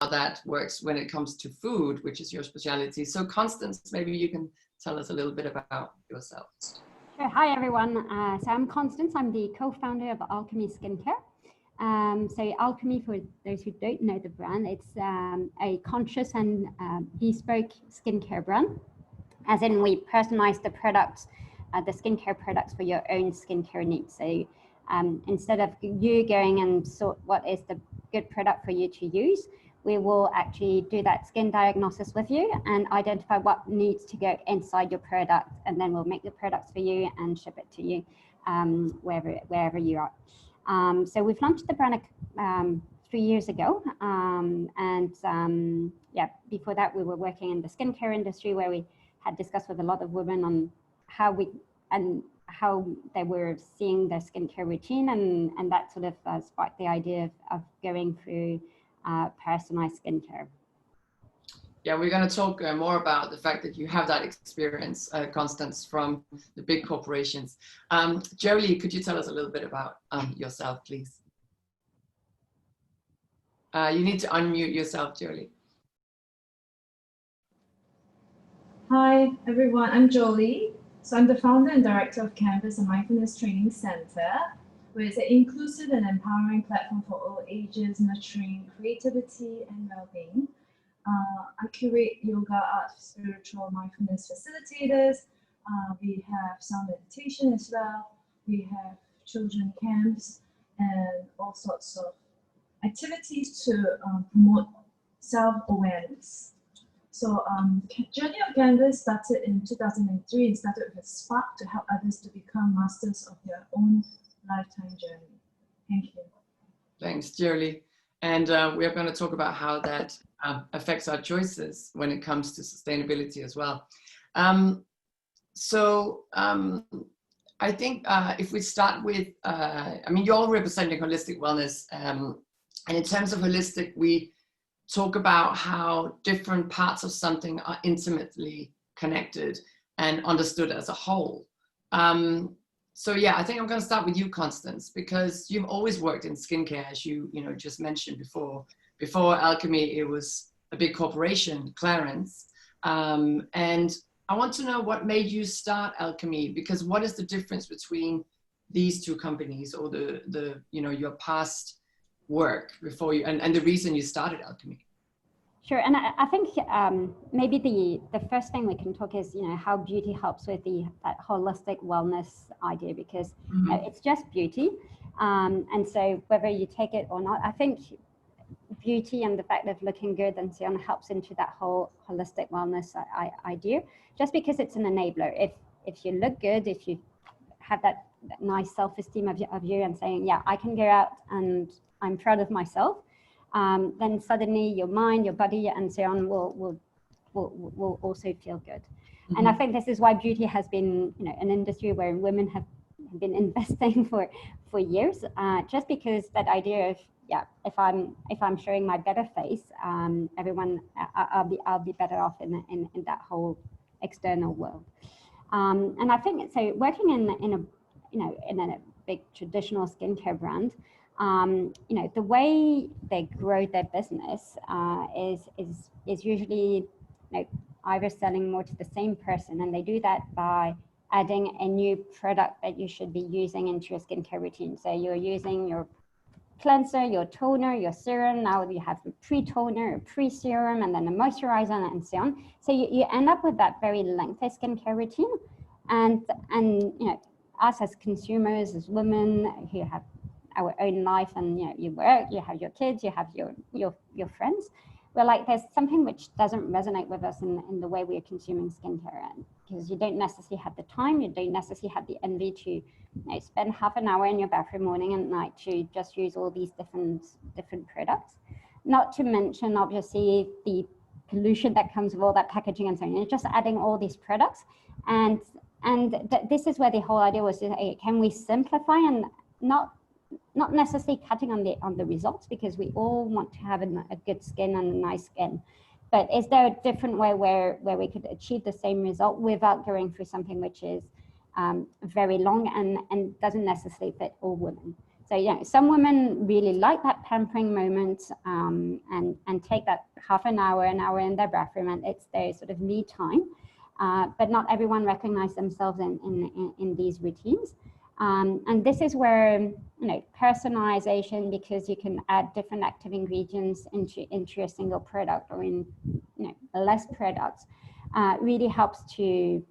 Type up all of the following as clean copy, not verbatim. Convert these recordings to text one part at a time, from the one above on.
that works when it comes to food, which is your specialty. So Constance, maybe you can tell us a little bit about yourself. Sure. Hi, everyone. So I'm Constance. I'm the co-founder of Alcheme Skincare. So Alcheme, for those who don't know the brand, it's a conscious and bespoke skincare brand. As in, we personalize the products, the skincare products for your own skincare needs. So instead of you going and sort what is the good product for you to use, we will actually do that skin diagnosis with you and identify what needs to go inside your product, and then we'll make the products for you and ship it to you wherever you are. So we've launched the brand 3 years ago, yeah, before that we were working in the skincare industry, where we had discussed with a lot of women on how they were seeing their skincare routine, and that sort of sparked the idea of going through personalized skincare. Yeah, we're going to talk more about the fact that you have that experience, Constance, from the big corporations. Jolie, could you tell us a little bit about yourself, please? You need to unmute yourself, Jolie. Hi, everyone. I'm Jolie. So I'm the founder and director of Canvas, a mindfulness training center, where it's an inclusive and empowering platform for all ages, nurturing creativity and well-being. I curate yoga, art, spiritual, mindfulness facilitators. We have sound meditation as well. We have children camps and all sorts of activities to promote self-awareness. So the journey of Canvas started in 2003 and started with a spark to help others to become masters of their own lifetime journey. Thank you. Thanks, Jolie. And we're going to talk about how that affects our choices when it comes to sustainability as well. I think if we start with, I mean, you're all representing holistic wellness. And in terms of holistic, we talk about how different parts of something are intimately connected and understood as a whole. So yeah, I think I'm going to start with you, Constance, because you've always worked in skincare, as you just mentioned before. Before Alcheme, it was a big corporation, Clarins. And I want to know what made you start Alcheme, because what is the difference between these two companies, or the your past work before you, and the reason you started Alcheme? Sure, and I think maybe the first thing we can talk is how beauty helps with that holistic wellness idea, because it's just beauty, and so whether you take it or not, I think beauty and the fact of looking good and so on helps into that whole holistic wellness idea. Just because it's an enabler, if you look good, if you have that nice self-esteem of you and saying, yeah, I can go out and I'm proud of myself. Then suddenly your mind, your body, and so on will also feel good. And I think this is why beauty has been, an industry where women have been investing for years. Just because that idea of, yeah, if I'm showing my better face, everyone, I'll be better off in that whole external world. And I think so. Working in a big traditional skincare brand. The way they grow their business is usually either selling more to the same person, and they do that by adding a new product that you should be using into your skincare routine. So you're using your cleanser, your toner, your serum. Now you have a pre-toner, a pre-serum, and then a moisturizer, and so on. So you end up with that very lengthy skincare routine, and us as consumers, as women who have our own life, and you work, you have your kids, you have your friends. We're like, there's something which doesn't resonate with us in the way we are consuming skincare, because you don't necessarily have the time, you don't necessarily have the envy to spend half an hour in your bathroom morning and night to just use all these different products. Not to mention, obviously, the pollution that comes with all that packaging and so on. You're just adding all these products, and this is where the whole idea was: can we simplify and not necessarily cutting on the results, because we all want to have a good skin and a nice skin, but is there a different way where we could achieve the same result without going through something which is very long and doesn't necessarily fit all women? So yeah, some women really like that pampering moment and take that half an hour in their bathroom, and it's their sort of me time. But not everyone recognizes themselves in these routines. And this is where, personalization, because you can add different active ingredients into a single product or in less products, really helps to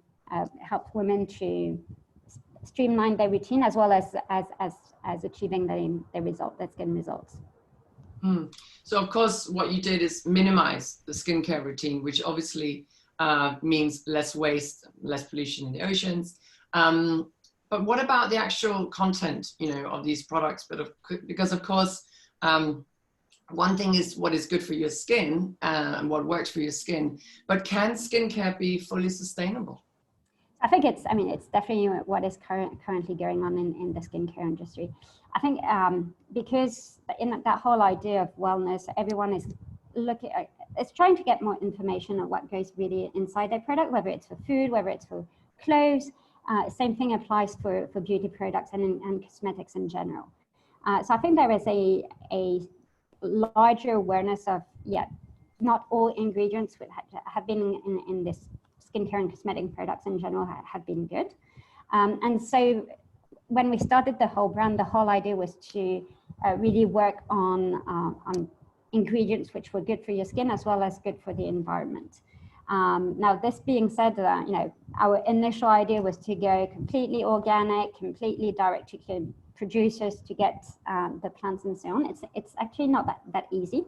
help women to streamline their routine as well as achieving the result, the skin results. So of course, what you did is minimize the skincare routine, which obviously means less waste, less pollution in the oceans. But what about the actual content, of these products? Because of course, one thing is what is good for your skin and what works for your skin, but can skincare be fully sustainable? I think it's definitely what is currently going on in the skincare industry. I think because in that whole idea of wellness, everyone is it's trying to get more information on what goes really inside their product, whether it's for food, whether it's for clothes. Same thing applies for beauty products and cosmetics in general. So I think there is a larger awareness of, not all ingredients have been in this skincare and cosmetic products in general have been good. And so when we started the whole brand, the whole idea was to really work on ingredients which were good for your skin as well as good for the environment. Now, this being said, our initial idea was to go completely organic, completely direct to producers to get the plants and so on. It's actually not that easy,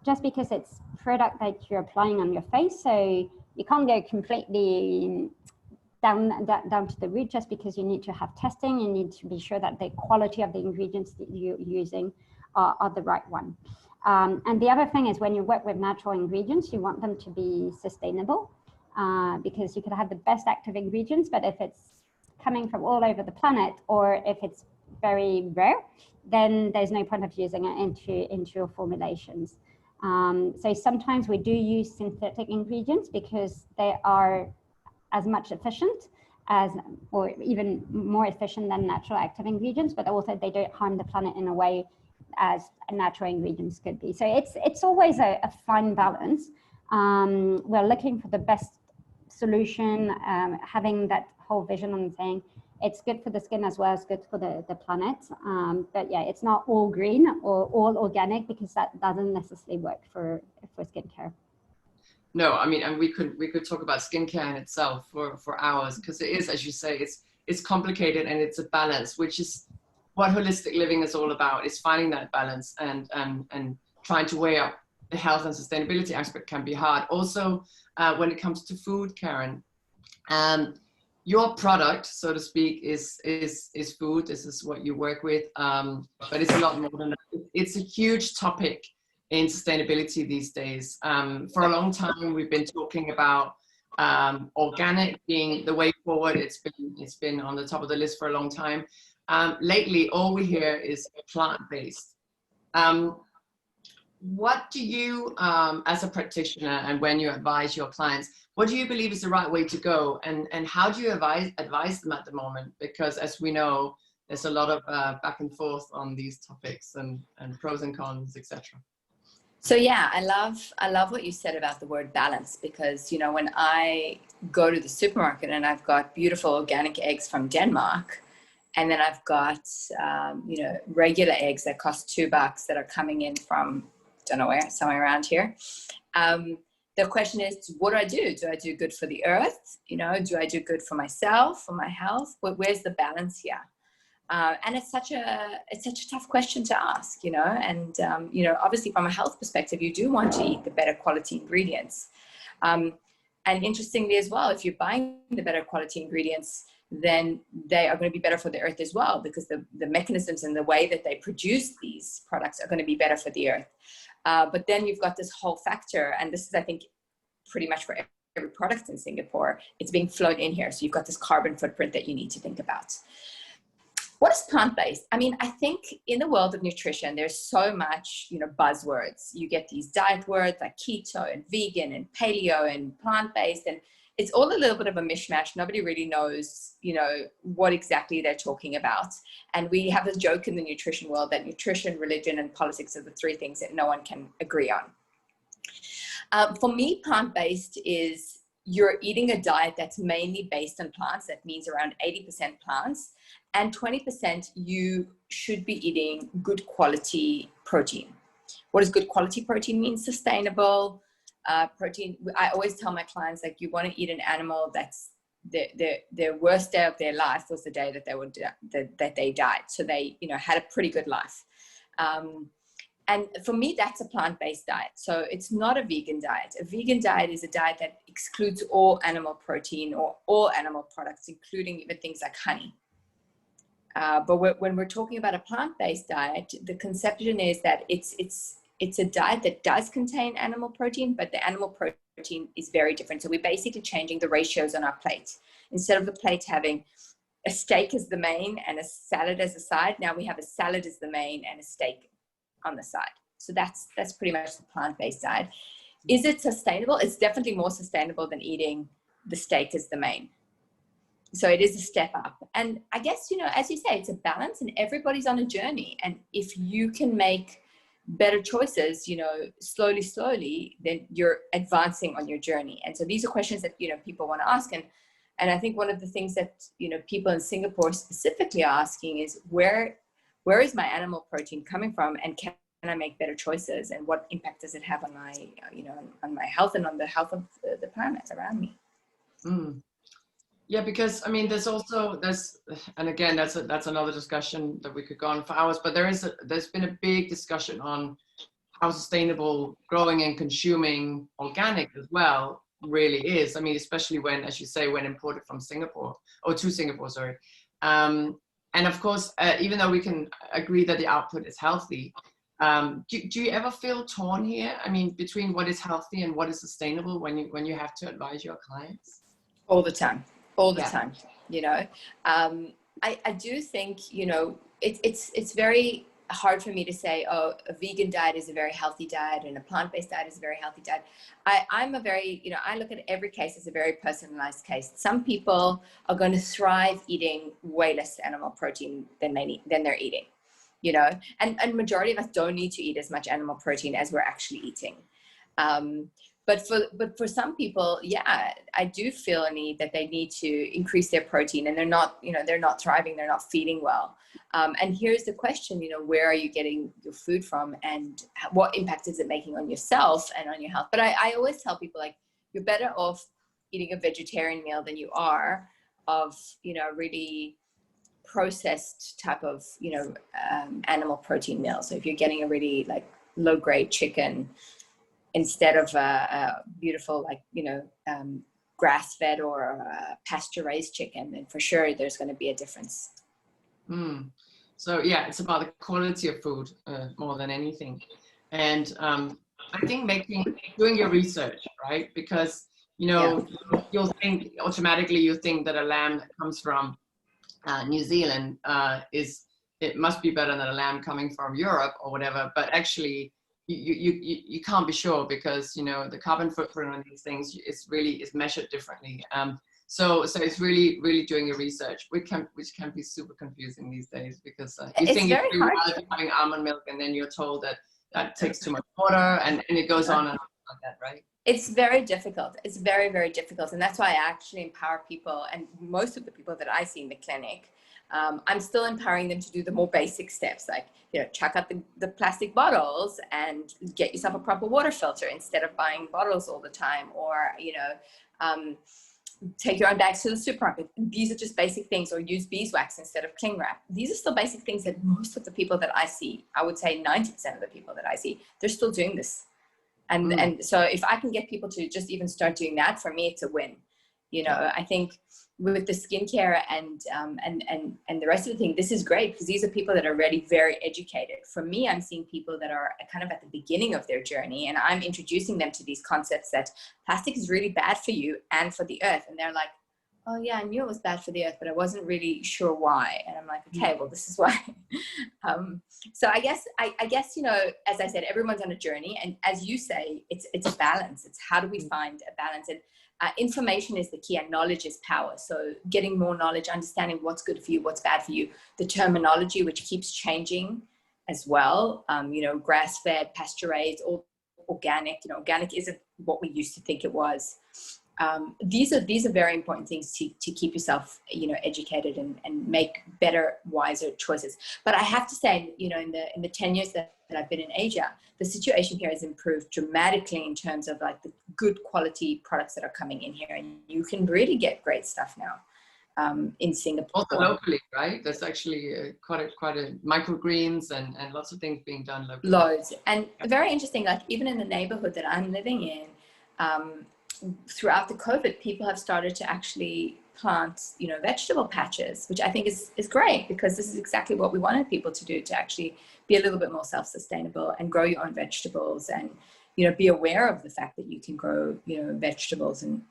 just because it's product that you're applying on your face. So you can't go completely down to the root, just because you need to have testing. You need to be sure that the quality of the ingredients that you're using are the right one. And the other thing is, when you work with natural ingredients, you want them to be sustainable, because you could have the best active ingredients, but if it's coming from all over the planet, or if it's very rare, then there's no point of using it into your formulations. So sometimes we do use synthetic ingredients because they are as much efficient as, or even more efficient than natural active ingredients, but also they don't harm the planet in a way as natural ingredients could be. So it's always a fine balance. We're looking for the best solution, having that whole vision on saying it's good for the skin as well as good for the planet. But yeah, it's not all green or all organic, because that doesn't necessarily work for skincare. No, and we could talk about skincare in itself for hours, because it is, as you say, it's complicated, and it's a balance, which is what holistic living is all about, is finding that balance and trying to weigh up the health and sustainability aspect can be hard. Also, when it comes to food, Karin, your product, so to speak, is food. This is what you work with, but it's a lot more than that. It's a huge topic in sustainability these days. For a long time, we've been talking about organic being the way forward. It's been on the top of the list for a long time. Lately, all we hear is plant-based. What do you, as a practitioner, and when you advise your clients, what do you believe is the right way to go? And how do you advise them at the moment? Because as we know, there's a lot of back and forth on these topics and pros and cons, etc. So yeah, I love what you said about the word balance, because, when I go to the supermarket and I've got beautiful organic eggs from Denmark, and then I've got, regular eggs that cost $2 that are coming in from, don't know where, somewhere around here. The question is, what do I do? Do I do good for the earth? Do I do good for myself, for my health? Where's the balance here? And it's such a tough question to ask, and, obviously from a health perspective, you do want to eat the better quality ingredients. And interestingly as well, if you're buying the better quality ingredients, then they are going to be better for the earth as well, because the mechanisms and the way that they produce these products are going to be better for the earth. But then you've got this whole factor, and this is, I think, pretty much for every product in Singapore, it's being flown in here. So you've got this carbon footprint that you need to think about. What is plant-based? I think in the world of nutrition, there's so much, buzzwords. You get these diet words like keto and vegan and paleo and plant-based, and it's all a little bit of a mishmash. Nobody really knows, what exactly they're talking about. And we have a joke in the nutrition world that nutrition, religion, and politics are the three things that no one can agree on. For me, plant-based is you're eating a diet that's mainly based on plants. That means around 80% plants, and 20% you should be eating good quality protein. What does good quality protein mean? Sustainable protein. I always tell my clients, like, you want to eat an animal that's their worst day of their life was the day that they died. So they, had a pretty good life. And for me, that's a plant-based diet. So it's not a vegan diet. A vegan diet is a diet that excludes all animal protein or all animal products, including even things like honey. But when we're talking about a plant-based diet, the conception is that it's a diet that does contain animal protein, but the animal protein is very different. So we're basically changing the ratios on our plate. Instead of the plate having a steak as the main and a salad as a side, now we have a salad as the main and a steak on the side. So that's pretty much the plant-based diet. Is it sustainable? It's definitely more sustainable than eating the steak as the main. So it is a step up. And I guess, as you say, it's a balance, and everybody's on a journey. And if you can make better choices, slowly, then you're advancing on your journey. And so these are questions that, people want to ask. And I think one of the things that, people in Singapore specifically are asking is where is my animal protein coming from, and can I make better choices, and what impact does it have on my, on my health and on the health of the planet around me? Yeah, because and again, that's another discussion that we could go on for hours, but there's been a big discussion on how sustainable growing and consuming organic as well really is. I mean, especially when, as you say, when imported from Singapore, or to Singapore, sorry. And of course, even though we can agree that the output is healthy, do you ever feel torn here? I mean, between what is healthy and what is sustainable when you have to advise your clients? All the time. I do think, it's very hard for me to say, oh, a vegan diet is a very healthy diet and a plant-based diet is a very healthy diet. I'm a very, I look at every case as a very personalized case. Some people are going to thrive eating way less animal protein than they're eating, and majority of us don't need to eat as much animal protein as we're actually eating. But for some people, yeah, I do feel a need that they need to increase their protein, and they're not thriving, they're not feeding well. And here's the question, where are you getting your food from, and what impact is it making on yourself and on your health? But I always tell people, like, you're better off eating a vegetarian meal than you are of, really processed type of, animal protein meal. So if you're getting a really low grade chicken instead of a beautiful, grass-fed or pasture-raised chicken, then for sure there's going to be a difference. So yeah, it's about the quality of food more than anything. And I think doing your research, right? Because you'll think automatically, that a lamb that comes from New Zealand it must be better than a lamb coming from Europe or whatever. But actually, you can't be sure, because the carbon footprint on these things is measured differently. So it's really doing your research, which can be super confusing these days, because you think it's very hard if you're having almond milk, and then you're told that takes too much water, and it goes on and on like that, right? It's very difficult. It's very, very difficult. And that's why I actually empower people, and most of the people that I see in the clinic, I'm still empowering them to do the more basic steps, like, chuck out the plastic bottles and get yourself a proper water filter instead of buying bottles all the time, or, take your own bags to the supermarket. These are just basic things, or use beeswax instead of cling wrap. These are still basic things that most of the people that I see, I would say 90% of the people that I see, they're still doing this. And so if I can get people to just even start doing that, for me, it's a win. I think with the skincare and the rest of the thing, this is great, because these are people that are already very educated. For me, I'm seeing people that are kind of at the beginning of their journey, and I'm introducing them to these concepts that plastic is really bad for you and for the earth. And they're like, oh yeah, I knew it was bad for the earth, but I wasn't really sure why. And I'm like, okay, well, this is why. So I guess, you know, as I said, everyone's on a journey. And as you say, it's a balance. It's how do we find a balance? And information is the key, and knowledge is power. So getting more knowledge, understanding what's good for you, what's bad for you, the terminology, which keeps changing as well. You know, grass-fed, pasture-raised, all organic. You know, organic isn't what we used to think it was. These are very important things to keep yourself, you know, educated and make better, wiser choices. But I have to say, you know, in the 10 years that I've been in Asia, the situation here has improved dramatically in terms of like the good quality products that are coming in here, and you can really get great stuff now in Singapore. Also locally, right? There's actually quite a microgreens and lots of things being done locally. Loads. And very interesting, like even in the neighborhood that I'm living in, throughout the COVID, people have started to actually plant, you know, vegetable patches, which I think is great, because this is exactly what we wanted people to do, to actually be a little bit more self-sustainable and grow your own vegetables, and, you know, be aware of the fact that you can grow, you know, vegetables and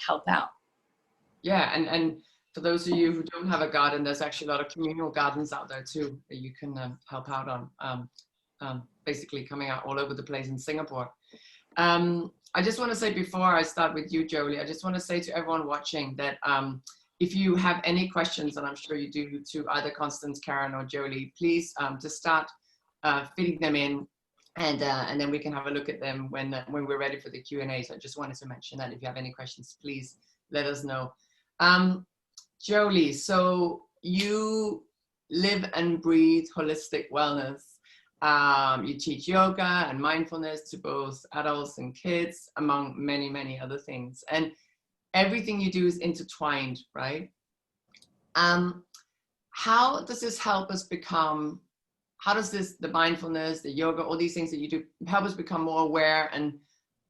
help out. Yeah, and for those of you who don't have a garden, there's actually a lot of communal gardens out there too that you can help out on, basically coming out all over the place in Singapore. I just want to say, before I start with you, Jolie, I just want to say to everyone watching that if you have any questions, and I'm sure you do, to either Constance, Karin, or Jolie, please just start fitting them in, and then we can have a look at them when we're ready for the Q&A. So I just wanted to mention that if you have any questions, please let us know. Jolie, so you live and breathe holistic wellness. You teach yoga and mindfulness to both adults and kids, among many, many other things. And everything you do is intertwined, right? How does this help us become, how does the mindfulness, the yoga, all these things that you do help us become more aware and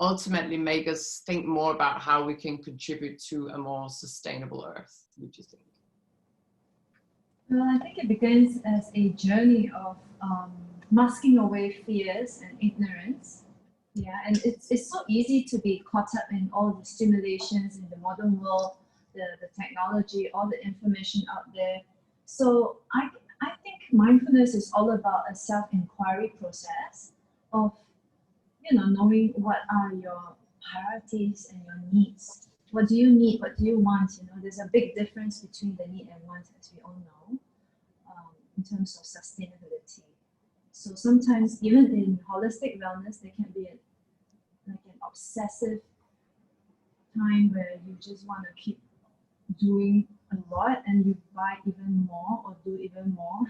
ultimately make us think more about how we can contribute to a more sustainable earth, would you think? Well, I think it begins as a journey of masking away fears and ignorance. Yeah, and it's so easy to be caught up in all the stimulations in the modern world, the technology, all the information out there. So I think mindfulness is all about a self-inquiry process of, you know, knowing what are your priorities and your needs. What do you need? What do you want? You know, there's a big difference between the need and want, as we all know, in terms of sustainability. So sometimes even in holistic wellness, there can be like an obsessive time where you just want to keep doing a lot and you buy even more or do even more.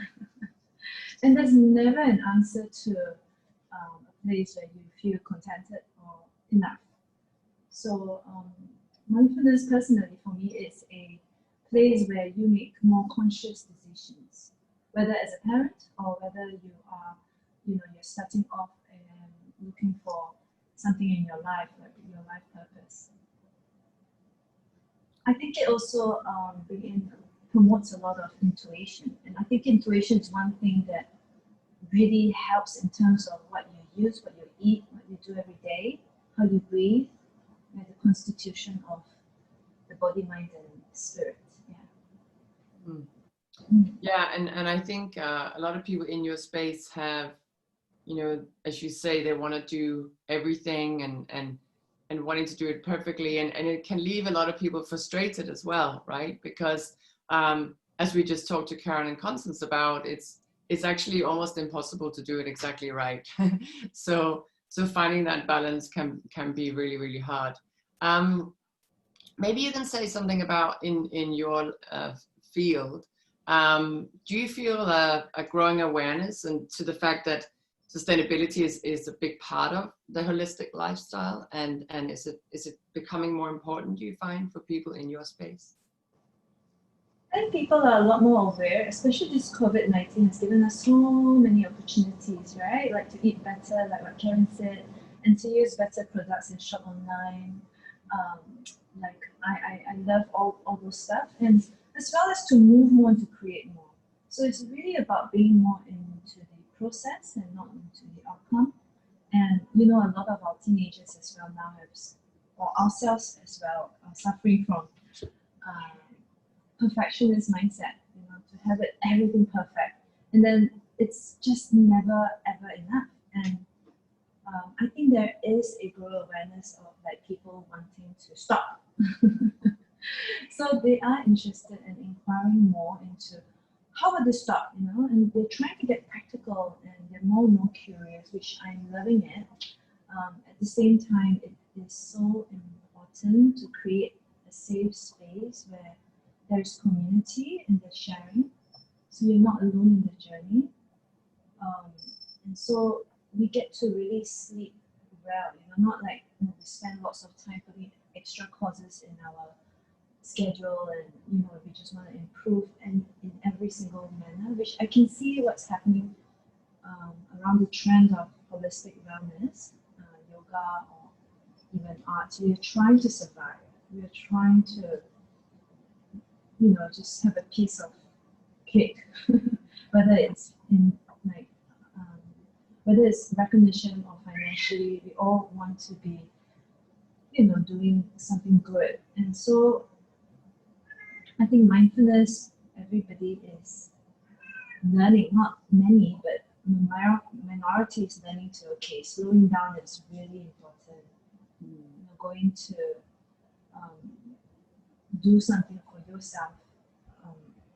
And there's never an answer to a place where you feel contented or enough. So mindfulness personally for me is a place where you make more conscious decisions, whether as a parent or whether you are, you know, you're starting off and looking for something in your life, like your life purpose. I think it also promotes a lot of intuition, and I think intuition is one thing that really helps in terms of what you use, what you eat, what you do every day, how you breathe, and the constitution of the body, mind, and spirit. Yeah. Yeah, and I think a lot of people in your space have, you know, as you say, they want to do everything and wanting to do it perfectly, and it can leave a lot of people frustrated as well, right? Because as we just talked to Karin and Constance about, it's actually almost impossible to do it exactly right. so finding that balance can be really, really hard. Maybe you can say something about in your field. Do you feel a growing awareness and to the fact that sustainability is a big part of the holistic lifestyle, and is it becoming more important, do you find, for people in your space? I think people are a lot more aware, especially this COVID-19 has given us so many opportunities, right? Like to eat better, like what Karin said, and to use better products and shop online. Like I love all those stuff, and as well as to move more and to create more. So it's really about being more into the process and not into the outcome. And you know, a lot of our teenagers as well now have, or ourselves as well, are suffering from perfectionist mindset, to have everything perfect, and then it's just never ever enough. And I think there is a growing awareness of like people wanting to stop. So they are interested in inquiring more into how would they stop, and they're trying to get practical, and they're more and more curious, which I'm loving it. At the same time, it is so important to create a safe space where there's community and there's sharing, so you're not alone in the journey. And so we get to really sleep well, not like we spend lots of time putting extra courses in our schedule, and we just want to improve and in every single manner, which I can see what's happening around the trend of holistic wellness, yoga, or even art. We are trying to survive. We are trying to, just have a piece of cake, whether it's in like, whether it's recognition or financially. We all want to be, doing something good, and so I think mindfulness, everybody is learning, not many, but minority is learning to, okay, slowing down is really important. Going to do something for yourself,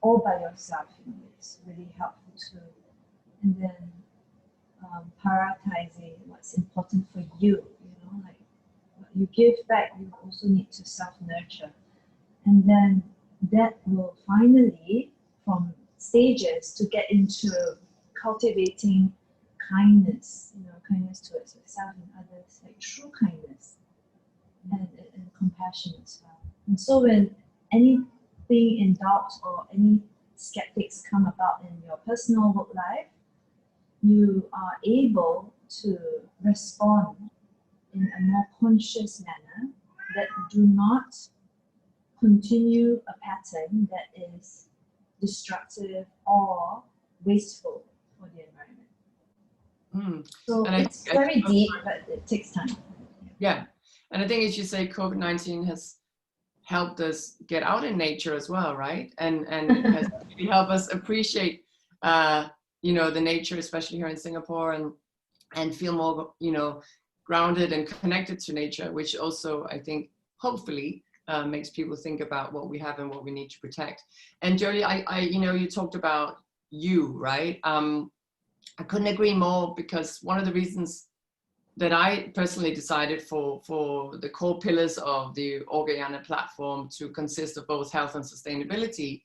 all by yourself, it's really helpful too. And then prioritizing what's important for you, like what you give back, you also need to self-nurture. And then that will finally, from stages, to get into cultivating kindness, kindness towards yourself and others, like true kindness and compassion as well. And so when anything in doubt or any skeptics come about in your personal work life, you are able to respond in a more conscious manner that do not continue a pattern that is destructive or wasteful for the environment. So it's very deep, but it takes time. Yeah, and I think, as you say, COVID-19 has helped us get out in nature as well, right? And has really helped us appreciate, the nature, especially here in Singapore, and feel more, grounded and connected to nature, which also, I think, hopefully, makes people think about what we have and what we need to protect. And Jolie, you talked about you, right? I couldn't agree more, because one of the reasons that I personally decided for the core pillars of the Orgayana platform to consist of both health and sustainability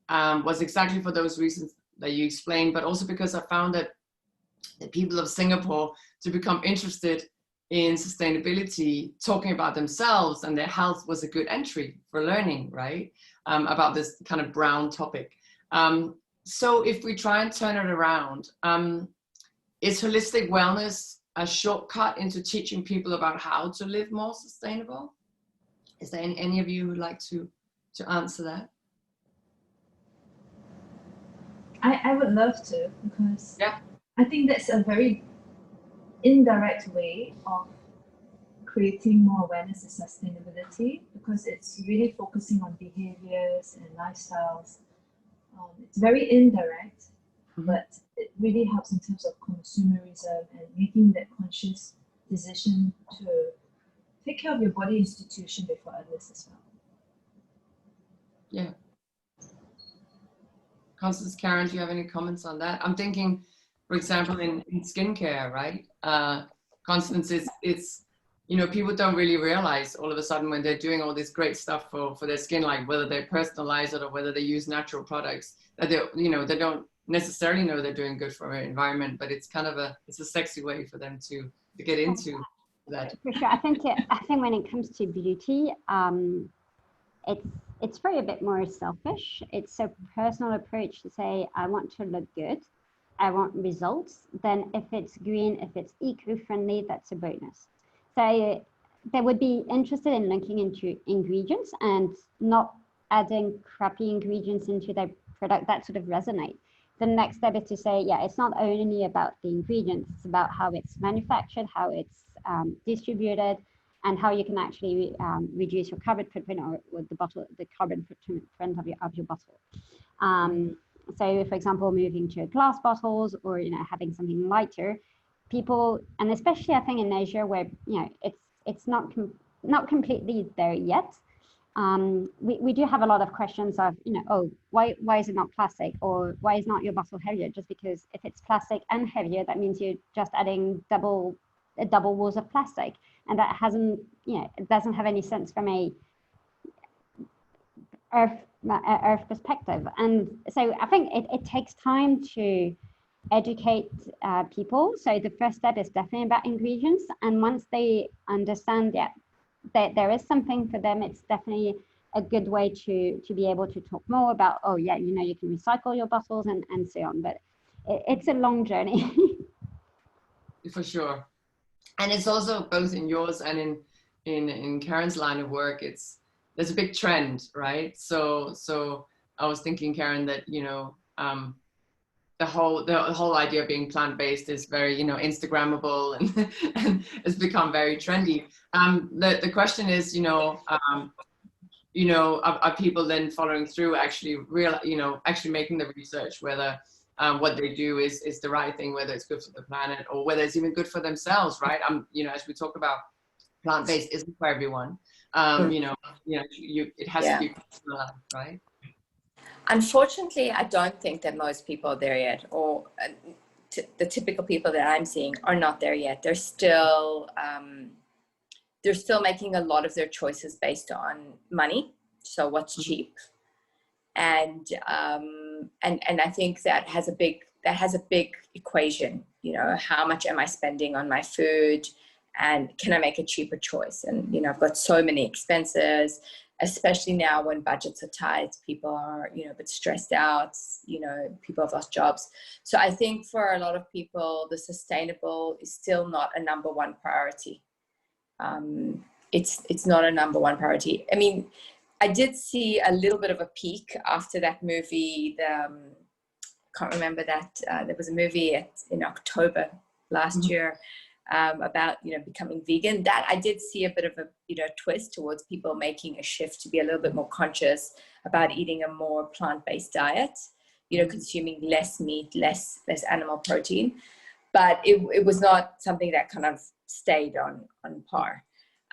was exactly for those reasons that you explained, but also because I found that the people of Singapore, to become interested in sustainability, talking about themselves and their health, was a good entry for learning, right? About this kind of brown topic. So if we try and turn it around, is holistic wellness a shortcut into teaching people about how to live more sustainable? Is there any of you who'd like to answer that? I would love to, because yeah. I think that's a very indirect way of creating more awareness of sustainability, because it's really focusing on behaviors and lifestyles. It's very indirect, but it really helps in terms of consumerism and making that conscious decision to take care of your body, institution before others as well. Yeah. Constance, Karin, do you have any comments on that? I'm thinking, for example, in skincare, right? Constance, it's people don't really realize all of a sudden when they're doing all this great stuff for their skin, like whether they personalize it or whether they use natural products, that they don't necessarily know they're doing good for our environment, but it's kind of it's a sexy way for them to get into that. For sure. I think when it comes to beauty, it's very a bit more selfish. It's a personal approach to say, I want to look good, I want results. Then if it's green, if it's eco-friendly, that's a bonus. So they would be interested in looking into ingredients and not adding crappy ingredients into their product that sort of resonate. The next step is to say, yeah, it's not only about the ingredients, it's about how it's manufactured, how it's distributed, and how you can actually reduce your carbon footprint or the carbon footprint of your bottle. So, for example, moving to glass bottles, or having something lighter, people, and especially I think in Asia where it's not completely there yet. We do have a lot of questions of oh, why is it not plastic, or why is not your bottle heavier? Just because if it's plastic and heavier, that means you're just adding double walls of plastic, and that it doesn't have any sense from a earth perspective. And so I think it takes time to educate people. So the first step is definitely about ingredients, and once they understand that there is something for them, it's definitely a good way to be able to talk more about, oh yeah, you can recycle your bottles and so on. But it's a long journey. For sure. And it's also both in yours and in Karin's line of work, there's a big trend, right? So I was thinking, Karin, that the whole idea of being plant-based is very Instagrammable, and it's become very trendy. The question is, are people then following through, actually actually making the research whether what they do is the right thing, whether it's good for the planet, or whether it's even good for themselves, right? As we talk about, plant-based isn't for everyone. It has to be personalized, right? Unfortunately, I don't think that most people are there yet, or the typical people that I'm seeing are not there yet. They're still making a lot of their choices based on money. So what's cheap, and I think that has a big equation. How much am I spending on my food, and can I make a cheaper choice? And I've got so many expenses, especially now when budgets are tight. People are a bit stressed out. People have lost jobs. So I think for a lot of people, the sustainable is still not a number one priority. It's not a number one priority. I mean, I did see a little bit of a peak after that movie. Can't remember that there was a movie in October last year about becoming vegan. That I did see a bit of a twist towards people making a shift to be a little bit more conscious about eating a more plant-based diet. Consuming less meat, less animal protein. But it was not something that kind of stayed on par.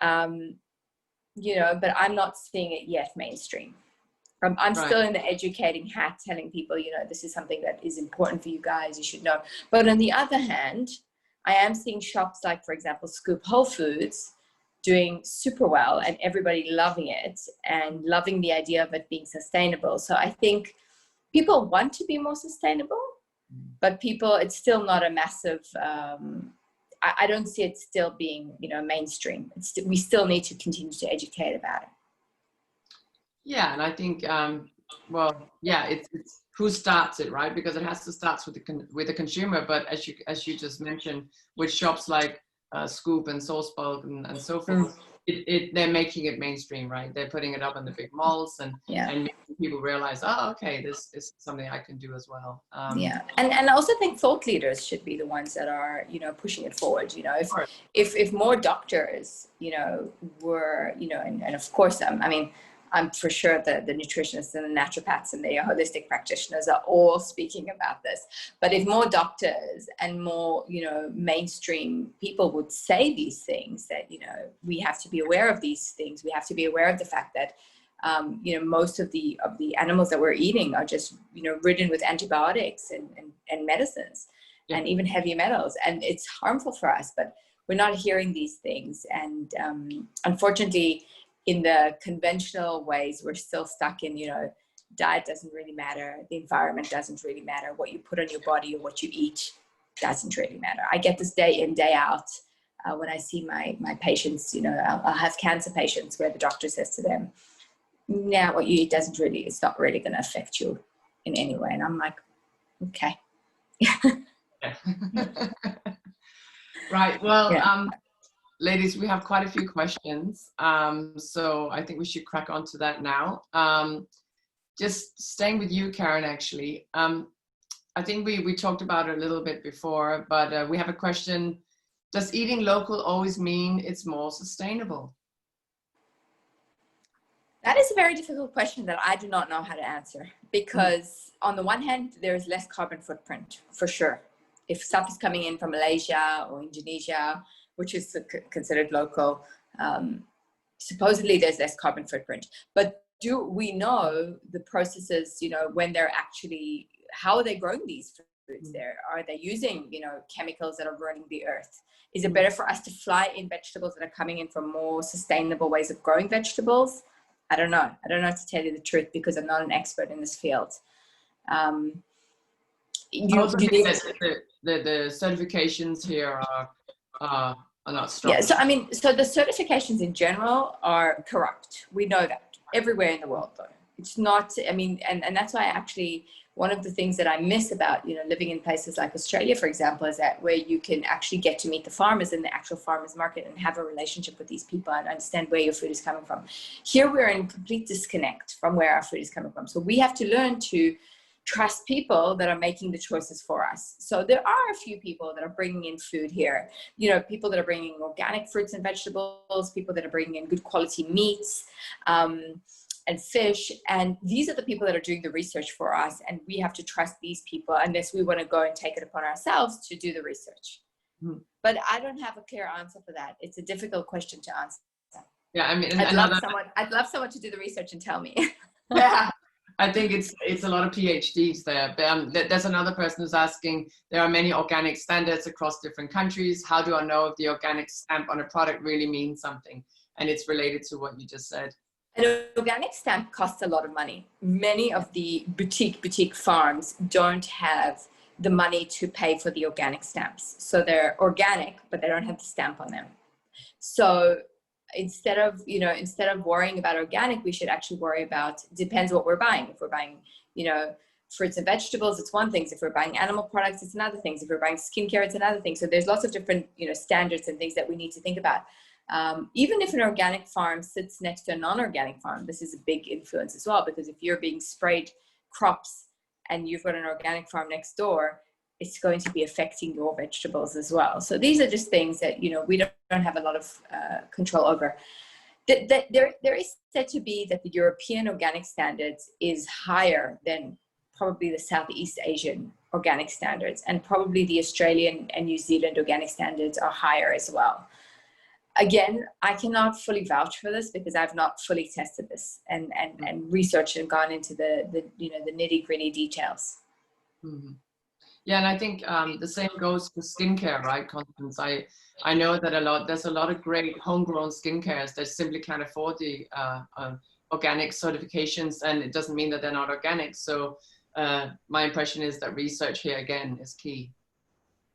But I'm not seeing it yet mainstream. I'm right. Still in the educating hat, telling people, this is something that is important for you guys, you should know. But on the other hand, I am seeing shops like, for example, Scoop Whole Foods doing super well, and everybody loving it and loving the idea of it being sustainable. So I think people want to be more sustainable, but it's still not a massive, I don't see it still being, mainstream. We still need to continue to educate about it. Yeah, and I think, it's who starts it, right? Because it has to start with the consumer. But as you just mentioned, with shops like Scoop and Source Bulk and so forth, they're making it mainstream, right? They're putting it up in the big malls, and making people realize, oh, okay, this is something I can do as well. And I also think thought leaders should be the ones that are, pushing it forward. If more doctors, were, and of course, I'm for sure the nutritionists and the naturopaths and the holistic practitioners are all speaking about this. But if more doctors and more, mainstream people would say these things, that, we have to be aware of these things. We have to be aware of the fact that, most of the animals that we're eating are just, ridden with antibiotics and medicines and even heavy metals. And it's harmful for us, but we're not hearing these things. And unfortunately, in the conventional ways, we're still stuck in, diet doesn't really matter. The environment doesn't really matter. What you put on your body or what you eat doesn't really matter. I get this day in, day out when I see my patients, I'll have cancer patients where the doctor says to them, now what you eat it's not really going to affect you in any way. And I'm like, okay. Right. Well, ladies, we have quite a few questions. So I think we should crack on to that now. Just staying with you, Karin, actually. I think we talked about it a little bit before, but we have a question Does eating local always mean it's more sustainable? That is a very difficult question that I do not know how to answer, because on the one hand, there is less carbon footprint for sure. If stuff is coming in from Malaysia or Indonesia, which is considered local, supposedly there's less carbon footprint. But do we know the processes, you know, when they're actually, how are they growing these foods there? Are they using, you know, chemicals that are ruining the earth? Is it better for us to fly in vegetables that are coming in from more sustainable ways of growing vegetables? I don't know. I don't know to tell you the truth, because I'm not an expert in this field. I also think that the certifications here are not strong. Yeah, so I mean, so the certifications in general are corrupt. We know that everywhere in the world, though. It's not, I mean, and that's why actually one of the things that I miss about, you know, living in places like Australia, for example, is that where you can actually get to meet the farmers in the actual farmers market and have a relationship with these people and understand where your food is coming from. Here we're in complete disconnect from where our food is coming from. So we have to learn to trust people that are making the choices for us. So there are a few people that are bringing in food here, you know, people that are bringing organic fruits and vegetables, people that are bringing in good quality meats, and fish, and these are the people that are doing the research for us, and we have to trust these people unless we want to go and take it upon ourselves to do the research. But I don't have a clear answer for that. It's a difficult question to answer. Yeah, I mean, I'd love someone to do the research and tell me. Yeah, I think it's a lot of PhDs there. But, there's another person who's asking, there are many organic standards across different countries. How do I know if the organic stamp on a product really means something? And it's related to what you just said. An organic stamp costs a lot of money. Many of the boutique farms don't have the money to pay for the organic stamps. So they're organic, but they don't have the stamp on them. So instead of worrying about organic, we should actually worry about, depends what we're buying. If we're buying, you know, fruits and vegetables, it's one thing. If we're buying animal products, it's another thing. If we're buying skincare, it's another thing. So there's lots of different, you know, standards and things that we need to think about. Even if an organic farm sits next to a non-organic farm, this is a big influence as well, because if you're being sprayed crops and you've got an organic farm next door, it's going to be affecting your vegetables as well. So these are just things that, you know, we don't have a lot of control over. There is said to be that the European organic standards is higher than probably the Southeast Asian organic standards, and probably the Australian and New Zealand organic standards are higher as well. Again, I cannot fully vouch for this because I've not fully tested this and researched and gone into the you know, the nitty-gritty details. Mm-hmm. Yeah, and I think the same goes for skincare, right, Constance? I know that there's a lot of great homegrown skincares that simply can't afford the organic certifications, and it doesn't mean that they're not organic. So my impression is that research here again is key.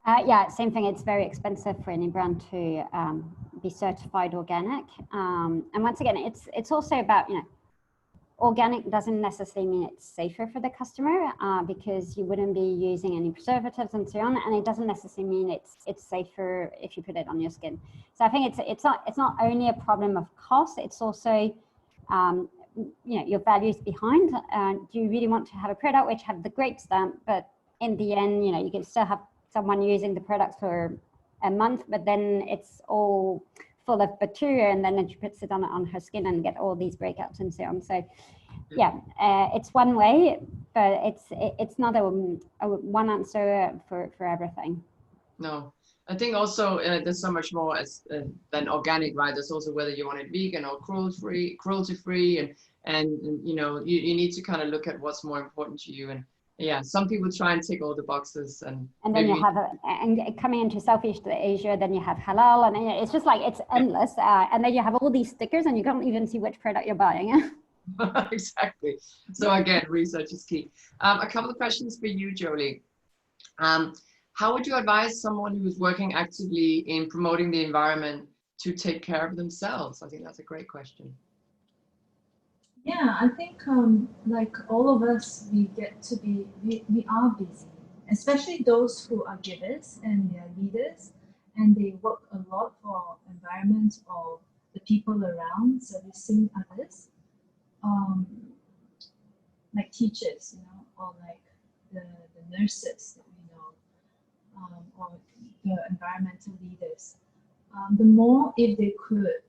Yeah, same thing. It's very expensive for any brand to be certified organic. And once again, it's also about, you know, organic doesn't necessarily mean it's safer for the customer because you wouldn't be using any preservatives and so on. And it doesn't necessarily mean it's safer if you put it on your skin. So I think it's not only a problem of cost. It's also you know, your values behind. Do you really want to have a product which have the great stamp, but in the end, you know, you can still have someone using the products for a month, but then it's all full of bacteria, and then she puts it on her skin and get all these breakouts and so on. So yeah, it's one way, but it's not a one answer for everything. No, I think also there's so much more than organic, right? There's also whether you want it vegan or cruelty free, and you know, you need to kind of look at what's more important to you. And yeah, some people try and tick all the boxes, and then you have and coming into Southeast Asia, then you have halal, and it's just like it's endless. And then you have all these stickers, and you can't even see which product you're buying. Exactly. So again, research is key. A couple of questions for you, Jolie. How would you advise someone who's working actively in promoting the environment to take care of themselves? I think that's a great question. Yeah, I think like all of us, we are busy, especially those who are givers and they are leaders, and they work a lot for environment or the people around, servicing others, like teachers, you know, or like the nurses that we know. or the environmental leaders, the more if they could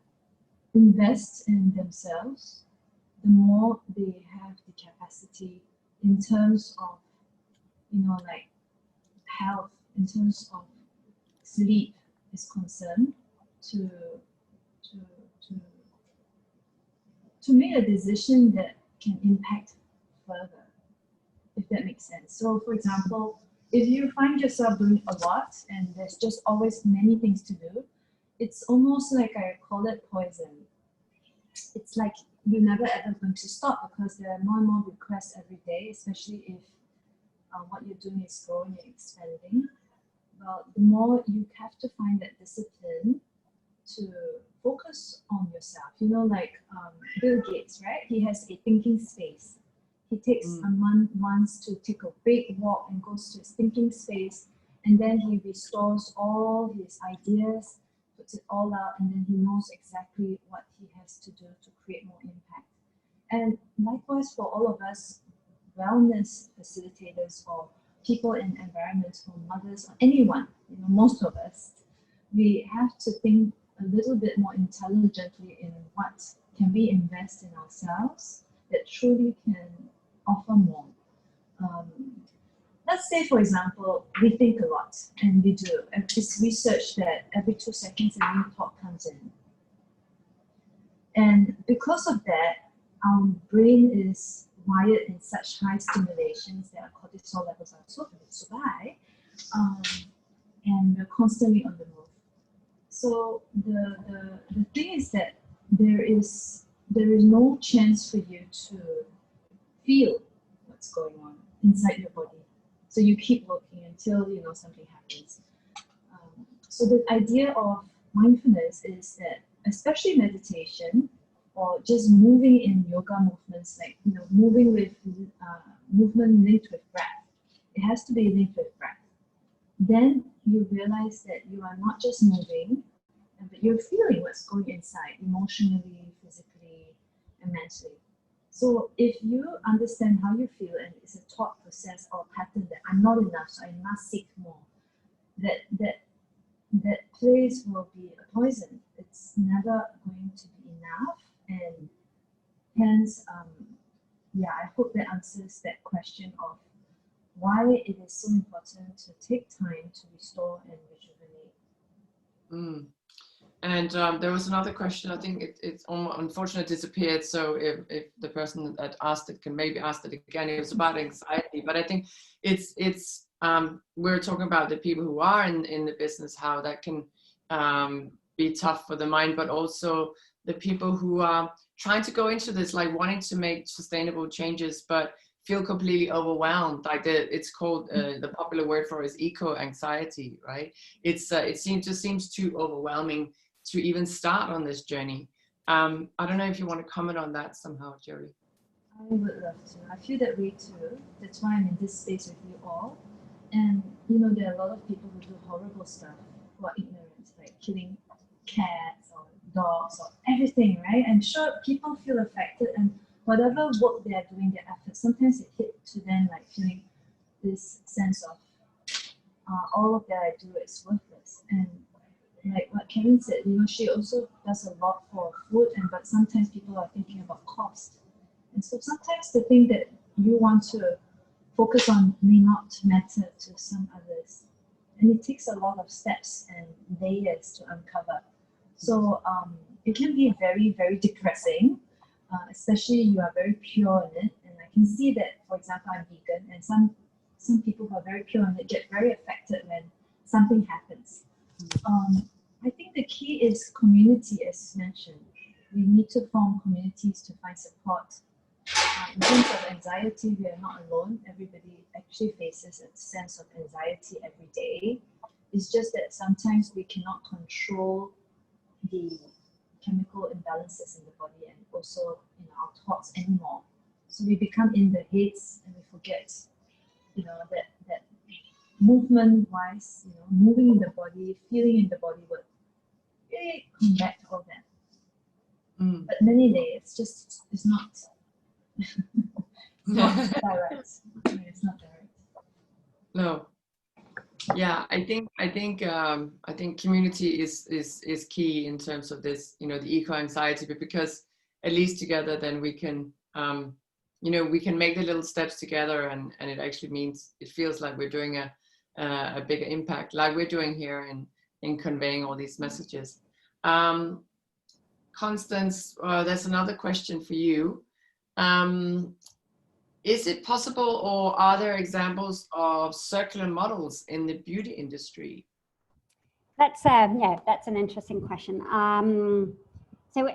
invest in themselves, the more they have the capacity in terms of, like health, in terms of sleep is concerned, to make a decision that can impact further, if that makes sense. So for example, if you find yourself doing a lot and there's just always many things to do, it's almost like, I call it poison. It's like you're never ever going to stop, because there are more and more requests every day, especially if what you're doing is growing and expanding. Well, the more you have to find that discipline to focus on yourself. Like Bill Gates, right? He has a thinking space. He takes a month once to take a big walk and goes to his thinking space, and then he restores all his ideas, puts it all out, and then he knows exactly what he has to do to create more impact. And likewise for all of us wellness facilitators, or people in environments, or mothers, or anyone, most of us, we have to think a little bit more intelligently in what can we invest in ourselves that truly can offer more. Let's say, for example, we think a lot, and we do. It's research that every 2 seconds a new thought comes in. And because of that, our brain is wired in such high stimulations that our cortisol levels are so high, and we're constantly on the move. So the thing is that there is no chance for you to feel what's going on inside your body. So you keep working until something happens. So the idea of mindfulness is that, especially meditation, or just moving in yoga movements, like moving with movement linked with breath. It has to be linked with breath. Then you realize that you are not just moving, but you're feeling what's going inside, emotionally, physically, and mentally. So if you understand how you feel, and it's a thought process or pattern that I'm not enough, so I must seek more, that place will be a poison. It's never going to be enough, and hence, I hope that answers that question of why it is so important to take time to restore and rejuvenate. And there was another question. I think it's unfortunately disappeared. So if the person that asked it can maybe ask it again. It was about anxiety, but I think it's we're talking about the people who are in the business, how that can be tough for the mind, but also the people who are trying to go into this, like wanting to make sustainable changes, but feel completely overwhelmed. Like it's called the popular word for it is eco anxiety, right? It seems too overwhelming to even start on this journey. I don't know if you want to comment on that somehow, Jolie. I would love to. I feel that way too. That's why I'm in this space with you all. And there are a lot of people who do horrible stuff, who are ignorant, like killing cats or dogs or everything, right? I'm sure people feel affected, and whatever work they are doing, their efforts, sometimes it hit to them like feeling this sense of all of that I do is worthless. And like what Karin said, she also does a lot for food, but sometimes people are thinking about cost. And so sometimes the thing that you want to focus on may not matter to some others. And it takes a lot of steps and layers to uncover. So it can be very, very depressing, especially you are very pure in it. And I can see that, for example, I'm vegan, and some people who are very pure in it get very affected when something happens. I think the key is community, as mentioned. We need to form communities to find support. In terms of anxiety, we are not alone. Everybody actually faces a sense of anxiety every day. It's just that sometimes we cannot control the chemical imbalances in the body and also our thoughts anymore. So we become in the heads and we forget, that movement-wise, moving in the body, feeling in the body would really come back to all that. But many days, it's not. Not direct. It's not direct. No. Yeah, I think community is key in terms of this, you know, the eco anxiety, but because at least together then we can, you know, we can make the little steps together, and it actually means it feels like we're doing a bigger impact, like we're doing here in conveying all these messages. Constance, there's another question for you. Is it possible, or are there examples of circular models in the beauty industry? That's that's an interesting question. So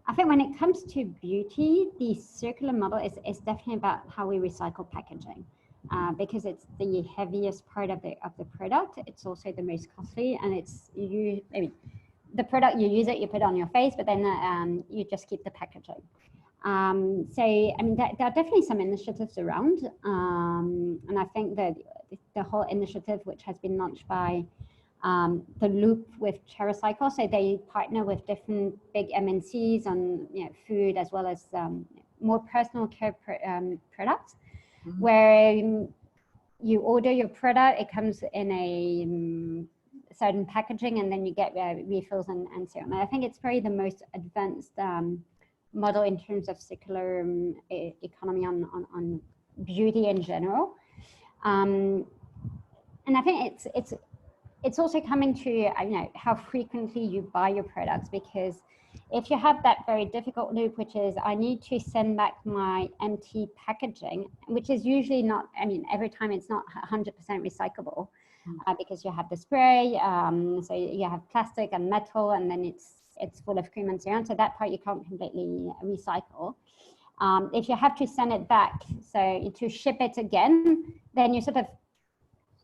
I think when it comes to beauty, the circular model is definitely about how we recycle packaging, because it's the heaviest part of the product. It's also the most costly, and the product, you use it, you put it on your face, but then you just keep the packaging. So, I mean, there are definitely some initiatives around, and I think that the whole initiative, which has been launched by the Loop with TerraCycle, so they partner with different big MNCs on, you know, food as well as more personal care products, mm-hmm. where you order your product, it comes in a certain packaging, and then you get refills and so on. And I think it's probably the most advanced model in terms of circular economy on beauty in general, and I think it's also coming to, you know, how frequently you buy your products, because if you have that very difficult loop, which is I need to send back my empty packaging, which is usually not, I mean, every time it's not 100% recyclable, because you have the spray, so you have plastic and metal, and then it's full of cream and so on. So that part you can't completely recycle. If you have to send it back, so to ship it again, then you're sort of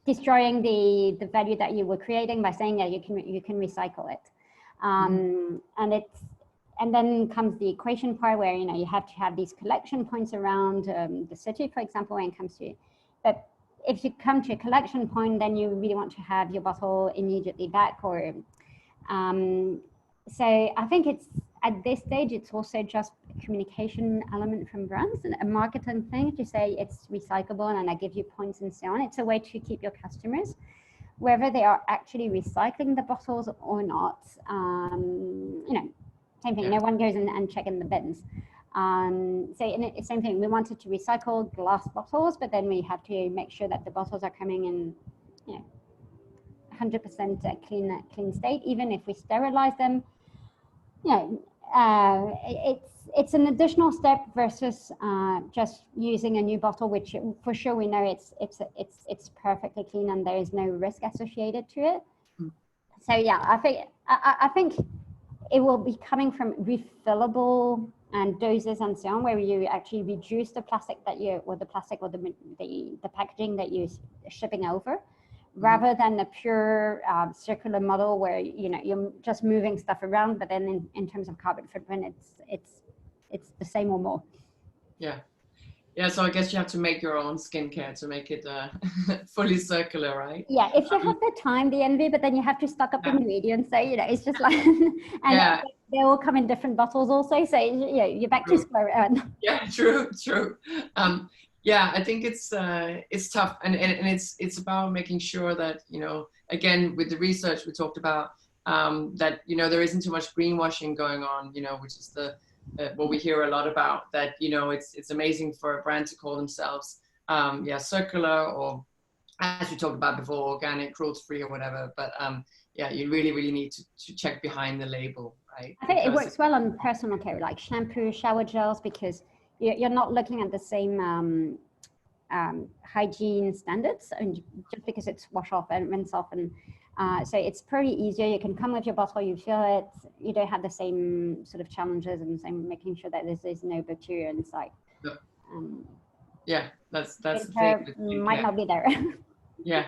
destroying the value that you were creating by saying that you can recycle it. And then comes the equation part where, you know, you have to have these collection points around the city, for example, when it comes to, but if you come to a collection point, then you really want to have your bottle immediately back, or so I think it's, at this stage, it's also just a communication element from brands and a marketing thing to say it's recyclable and I give you points and so on. It's a way to keep your customers, whether they are actually recycling the bottles or not. You know, same thing, you know, one goes and check in the bins. So same thing, we wanted to recycle glass bottles, but then we have to make sure that the bottles are coming in, you know, 100% clean state, even if we sterilize them. You know, it's an additional step versus just using a new bottle, which for sure we know it's perfectly clean and there is no risk associated to it. So yeah, I think it will be coming from refillable and doses and so on, where you actually reduce the plastic that the packaging that you're shipping over, rather than a pure circular model where, you know, you're just moving stuff around, but then in terms of carbon footprint, it's the same or more. Yeah, so I guess you have to make your own skincare to make it fully circular, right? Yeah, if you have the time, the envy, but then you have to stock up the ingredients. So, you know, it's just like, and they all come in different bottles also. So, you know, you're back to square one. Yeah, true. Yeah, I think it's tough, and it's about making sure that, you know, again, with the research we talked about, that, you know, there isn't too much greenwashing going on, you know, which is what we hear a lot about, that, you know, it's amazing for a brand to call themselves circular, or as we talked about before, organic, cruelty-free or whatever, but yeah, you really need to check behind the label, right? I think it works well on personal care, like shampoo, shower gels, because you're not looking at the same hygiene standards, and just because it's wash off and rinse off, and so it's pretty easier. You can come with your bottle, you fill it, you don't have the same sort of challenges, and same making sure that there's no bacteria inside. Yeah, that's the thing. Might not be there. Yeah.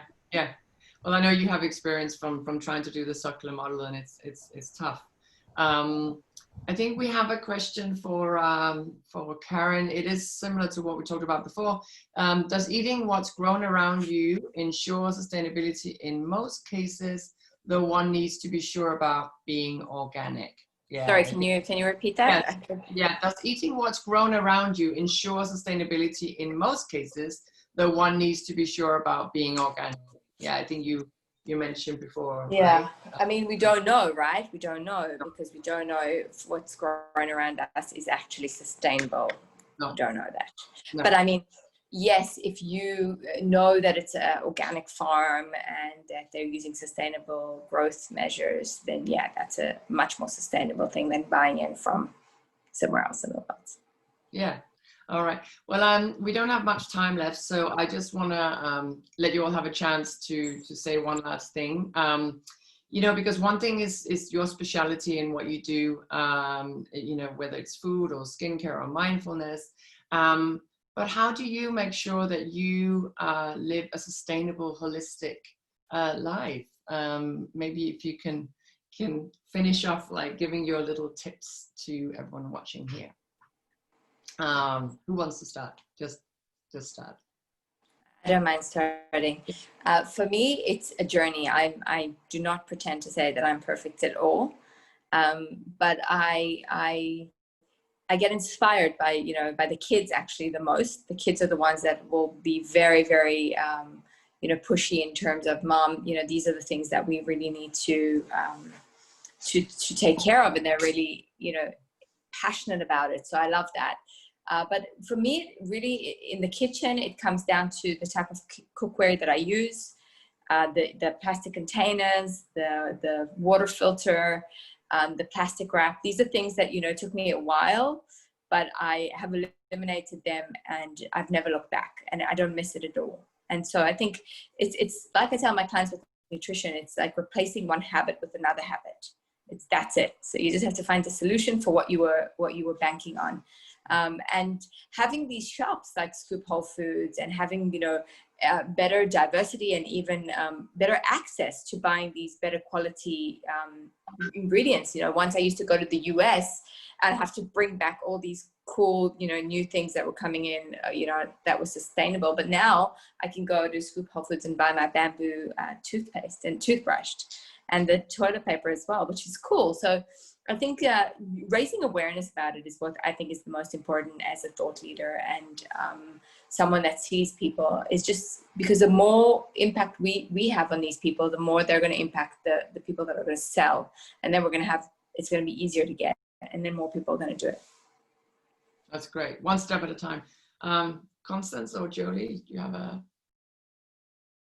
Well, I know you have experience from trying to do the circular model, and it's tough. I think we have a question for Karin. It is similar to what we talked about before. Does eating what's grown around you ensure sustainability in most cases, though one needs to be sure about being organic? Yeah. Sorry, can you repeat that? Yes. Yeah. Does eating what's grown around you ensure sustainability in most cases, though one needs to be sure about being organic? Yeah, I think you you mentioned before. Yeah, right? I mean, we don't know, right? We don't know because we don't know if what's growing around us is actually sustainable. No. We don't know that. No. But I mean, yes, if you know that it's an organic farm and that they're using sustainable growth measures, then yeah, that's a much more sustainable thing than buying in from somewhere else in the world. Yeah. All right. Well, we don't have much time left, so I just want to let you all have a chance to say one last thing. You know, because one thing is your specialty in what you do. You know, whether it's food or skincare or mindfulness. But how do you make sure that you live a sustainable, holistic life? Maybe if you can finish off like giving your little tips to everyone watching here. Who wants to start? Just start. I don't mind starting. For me, it's a journey. I do not pretend to say that I'm perfect at all, but I get inspired by, you know, by the kids actually the most. The kids are the ones that will be very, very, you know, pushy in terms of, Mom, you know, these are the things that we really need to take care of, and they're really, you know, passionate about it. So I love that. But for me, really, in the kitchen, it comes down to the type of cookware that I use, the plastic containers, the water filter, the plastic wrap. These are things that, you know, took me a while, but I have eliminated them and I've never looked back, and I don't miss it at all. And so I think it's like I tell my clients with nutrition, it's like replacing one habit with another habit. That's it. So you just have to find the solution for what you were banking on. And having these shops like Scoop Whole Foods and having, you know, better diversity and even better access to buying these better quality ingredients. You know, once I used to go to the US, I'd have to bring back all these cool, you know, new things that were coming in, you know, that was sustainable. But now I can go to Scoop Whole Foods and buy my bamboo toothpaste and toothbrush and the toilet paper as well, which is cool. So I think raising awareness about it is what I think is the most important as a thought leader and someone that sees people, is just because the more impact we have on these people, the more they're going to impact the people that are going to sell. And then it's going to be easier to get, and then more people are going to do it. That's great. One step at a time. Constance or Jolie, do you have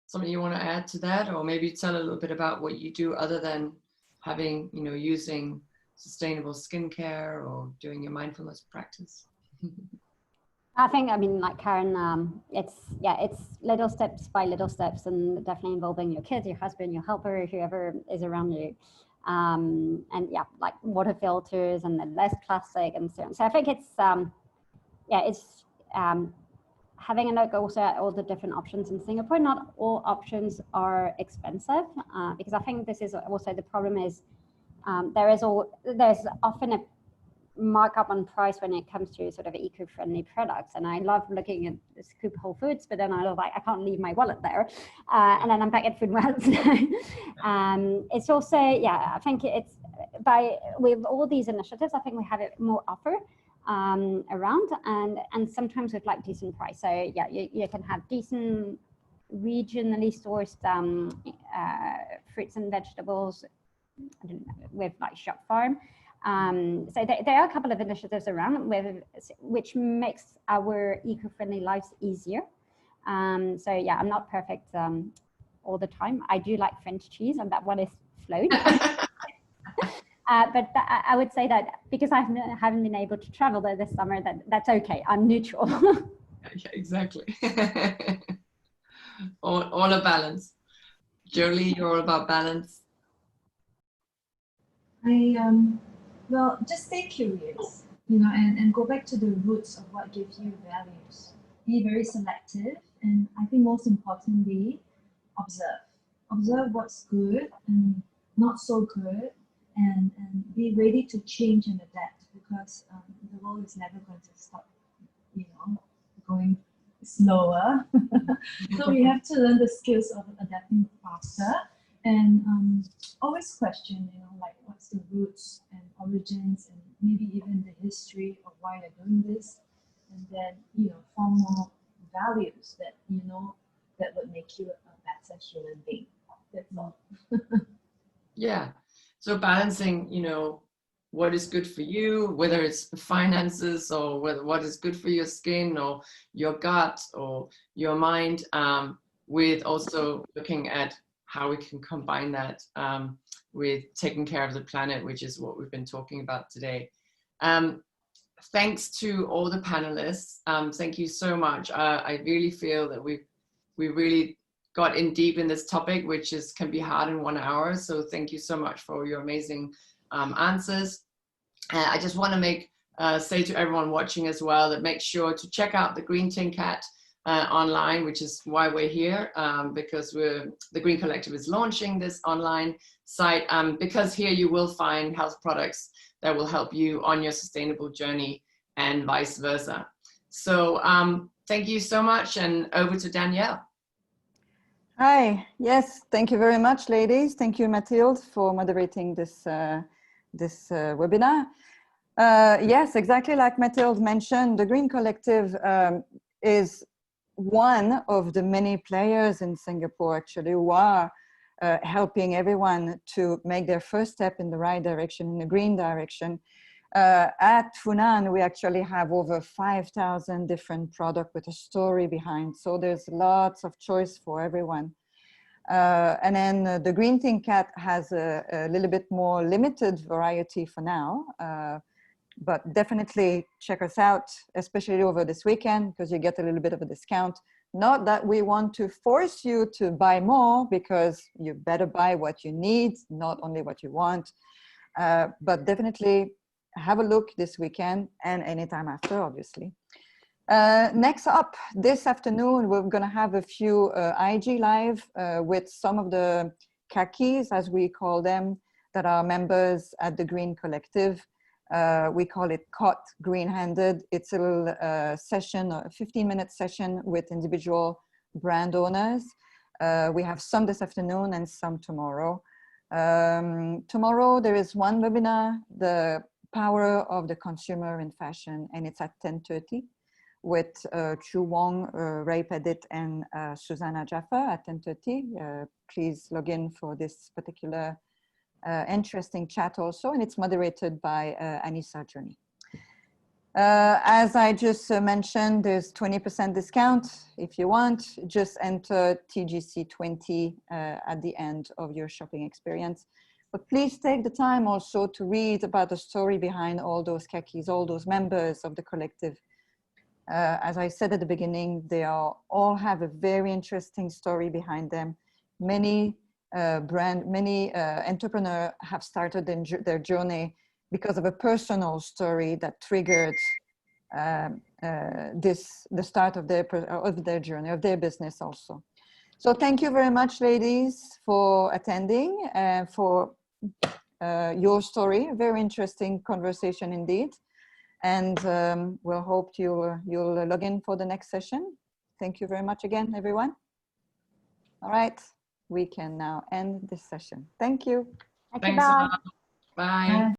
something you want to add to that? Or maybe tell a little bit about what you do other than having, you know, using sustainable skincare or doing your mindfulness practice? I think, I mean, like Karin, it's little steps by little steps, and definitely involving your kids, your husband, your helper, whoever is around you. And yeah, like water filters and then less plastic and so on. So I think it's, having a look also at all the different options in Singapore. Not all options are expensive, because I think this is also the problem is, there's often a markup on price when it comes to sort of eco-friendly products. And I love looking at the Scoop Whole Foods, but then I was like, I can't leave my wallet there. And then I'm back at Food World. It's also, yeah, I think it's with all these initiatives, I think we have it more offer around, and sometimes with like decent price. So yeah, you can have decent regionally sourced fruits and vegetables with like Shop Farm. So there are a couple of initiatives around which makes our eco-friendly lives easier. So yeah, I'm not perfect all the time. I do like French cheese, and that one is flowed. But I would say that because I haven't been able to travel there this summer, that's okay. I'm neutral. Yeah, exactly. all a balance. Jolie, you're all about balance. Well, just stay curious, you know, and go back to the roots of what gives you values. Be very selective, and I think most importantly, observe. Observe what's good and not so good, and be ready to change and adapt, because the world is never going to stop, you know, going slower. So we have to learn the skills of adapting faster. And always question, you know, like what's the roots and origins, and maybe even the history of why you're doing this, and then, you know, form more values that, you know, that would make you a better human being. That's all. Yeah. So balancing, what is good for you, whether it's finances or what is good for your skin or your gut or your mind, with also looking at how we can combine that with taking care of the planet, which is what we've been talking about today. Thanks to all the panelists. Thank you so much. I really feel that we really got in deep in this topic, which can be hard in 1 hour. So thank you so much for your amazing answers. I just want to say to everyone watching as well that make sure to check out the Green Tin Cat online, which is why we're here, because the Green Collective is launching this online site, because here you will find health products that will help you on your sustainable journey and vice versa. So thank you so much, and over to Danielle. Hi, yes, thank you very much, ladies. Thank you, Mathilde, for moderating this webinar. Yes, exactly like Mathilde mentioned, the Green Collective is one of the many players in Singapore, actually, who are helping everyone to make their first step in the right direction, in the green direction. At Funan, we actually have over 5,000 different products with a story behind. So there's lots of choice for everyone. And then the Green Tin Cat has a little bit more limited variety for now. But definitely check us out, especially over this weekend, because you get a little bit of a discount. Not that we want to force you to buy more, because you better buy what you need, not only what you want. But definitely have a look this weekend and anytime after, obviously. Next up, this afternoon, we're going to have a few IG Live with some of the khakis, as we call them, that are members at the Green Collective. We call it Caught Green-Handed. It's a little session, a 15-minute session with individual brand owners. We have some this afternoon and some tomorrow. Tomorrow, there is one webinar, The Power of the Consumer in Fashion, and it's at 10:30 with Chu Wong, Ray Pedit, and Susanna Jaffa at 10:30. Please log in for this particular interesting chat also, and it's moderated by Anissa Journey. As I just mentioned, there's 20% discount. If you want, just enter TGC20 at the end of your shopping experience. But please take the time also to read about the story behind all those khakis, all those members of the collective. As I said at the beginning, they all have a very interesting story behind them. Many entrepreneurs have started their journey because of a personal story that triggered the start of their journey, of their business also. So thank you very much, ladies, for attending and for your story. A very interesting conversation indeed. And we'll hope you'll log in for the next session. Thank you very much again, everyone. All right, we can now end this session. Thank you. Thanks a lot. Bye.